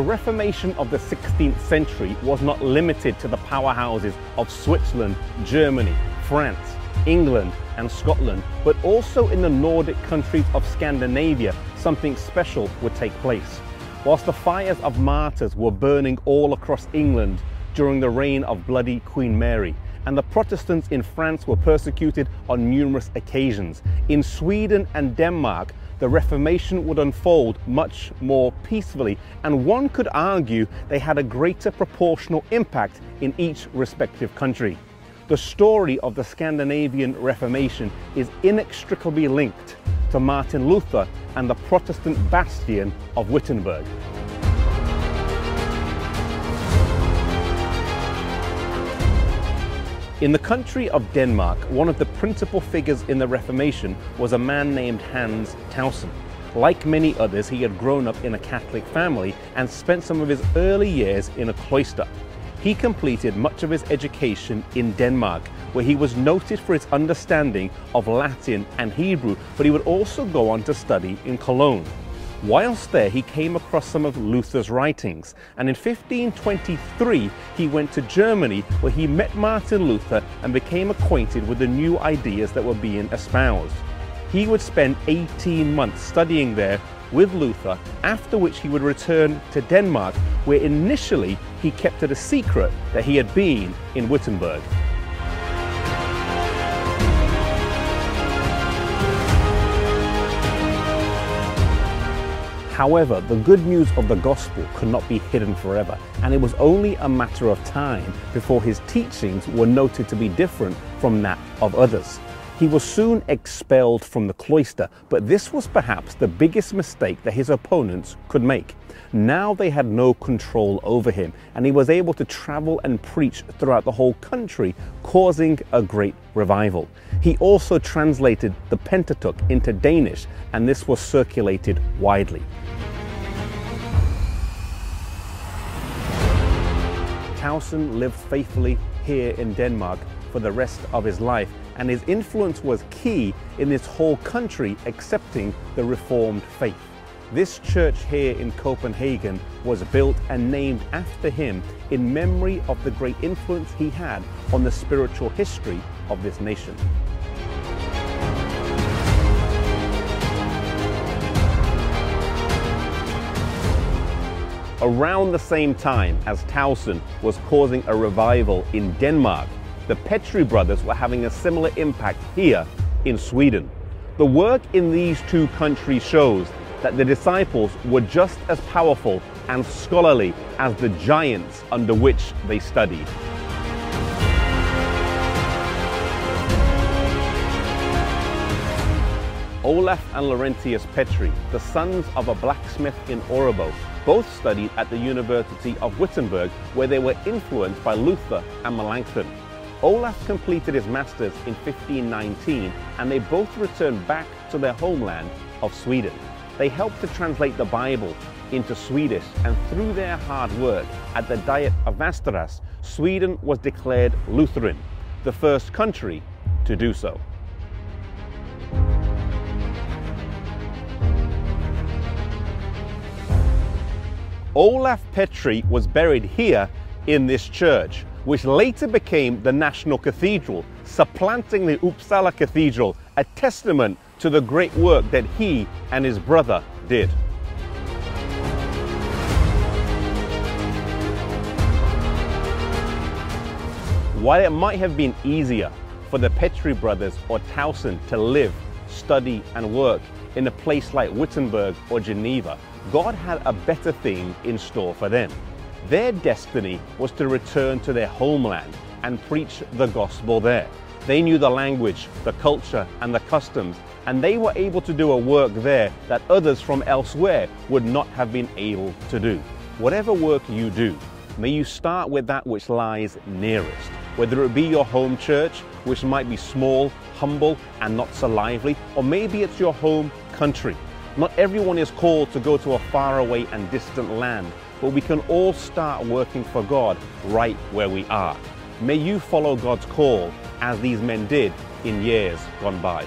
The Reformation of the 16th century was not limited to the powerhouses of Switzerland, Germany, France, England and Scotland, but also in the Nordic countries of Scandinavia, something special would take place. Whilst the fires of martyrs were burning all across England during the reign of bloody Queen Mary, and the Protestants in France were persecuted on numerous occasions, in Sweden and Denmark, the Reformation would unfold much more peacefully, and one could argue they had a greater proportional impact in each respective country. The story of the Scandinavian Reformation is inextricably linked to Martin Luther and the Protestant bastion of Wittenberg. In the country of Denmark, one of the principal figures in the Reformation was a man named Hans Tausen. Like many others, he had grown up in a Catholic family and spent some of his early years in a cloister. He completed much of his education in Denmark, where he was noted for his understanding of Latin and Hebrew, but he would also go on to study in Cologne. Whilst there, he came across some of Luther's writings, and in 1523 he went to Germany, where he met Martin Luther and became acquainted with the new ideas that were being espoused. He would spend 18 months studying there with Luther, after which he would return to Denmark, where initially he kept it a secret that he had been in Wittenberg. However, the good news of the gospel could not be hidden forever, and it was only a matter of time before his teachings were noted to be different from that of others. He was soon expelled from the cloister, but this was perhaps the biggest mistake that his opponents could make. Now they had no control over him, and he was able to travel and preach throughout the whole country, causing a great revival. He also translated the Pentateuch into Danish, and this was circulated widely. Tausen lived faithfully here in Denmark for the rest of his life, and his influence was key in this whole country accepting the Reformed faith. This church here in Copenhagen was built and named after him in memory of the great influence he had on the spiritual history of this nation. Around the same time as Tausen was causing a revival in Denmark, the Petri brothers were having a similar impact here in Sweden. The work in these two countries shows that the disciples were just as powerful and scholarly as the giants under which they studied. Olaf and Laurentius Petri, the sons of a blacksmith in Årebo, both studied at the University of Wittenberg, where they were influenced by Luther and Melanchthon. Olaf completed his masters in 1519, and they both returned back to their homeland of Sweden. They helped to translate the Bible into Swedish, and through their hard work at the Diet of Västerås, Sweden was declared Lutheran, the first country to do so. Olaf Petri was buried here in this church, which later became the National Cathedral, supplanting the Uppsala Cathedral, a testament to the great work that he and his brother did. While it might have been easier for the Petri brothers or Tausen to live, study and work in a place like Wittenberg or Geneva, God had a better thing in store for them. Their destiny was to return to their homeland and preach the gospel there. They knew the language, the culture and the customs, and they were able to do a work there that others from elsewhere would not have been able to do. Whatever work you do, may you start with that which lies nearest, whether it be your home church, which might be small, humble and not so lively, or maybe it's your home country. Not everyone is called to go to a faraway and distant land, but we can all start working for God right where we are. May you follow God's call as these men did in years gone by.